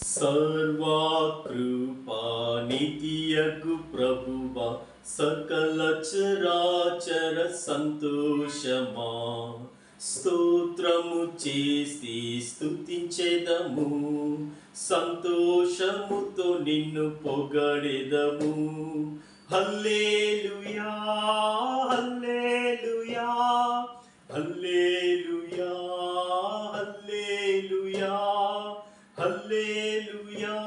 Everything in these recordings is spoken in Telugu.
సర్వకృపానిధియగు ప్రభువా, సకల చరాచర సంతోషమా, స్తోత్రము చేసి స్తుతించెదము, సంతోషముతో నిన్ను పొగడెదము. హల్లెలూయా హల్లెలూయా హల్లెలూయా హల్లెలూయా హల్లెలూయాయని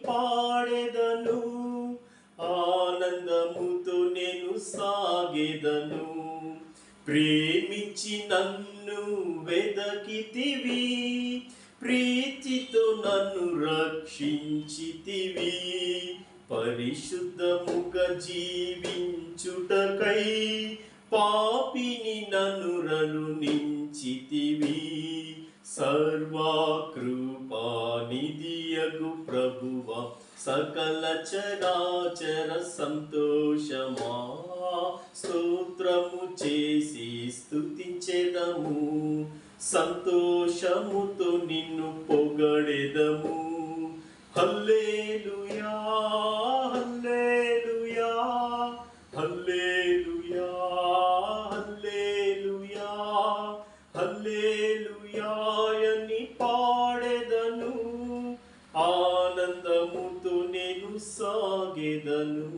పాడెదను, ఆనందముతో నేను సాగెదను. ప్రేమించి నన్ను వెదకితివి, ప్రీతితో నన్ను రక్షించితివి. పరిశుద్ధముగా జీవించుటకై పాపిని నన్ను కరుణించితివి. సర్వకృపానిధియగు ప్రభువా, సకల చరాచర సంతోషమా, స్తోత్రము చేసి స్తుతించెదము, సంతోషముతో నిన్ను పొగడెదము. హల్లెలూయా హల్లెలూయా హల్లెలూయా హల్లెలూయా హల్లెలూయాయని పాడెదను, ఆనందముతో నేను సాగెదను.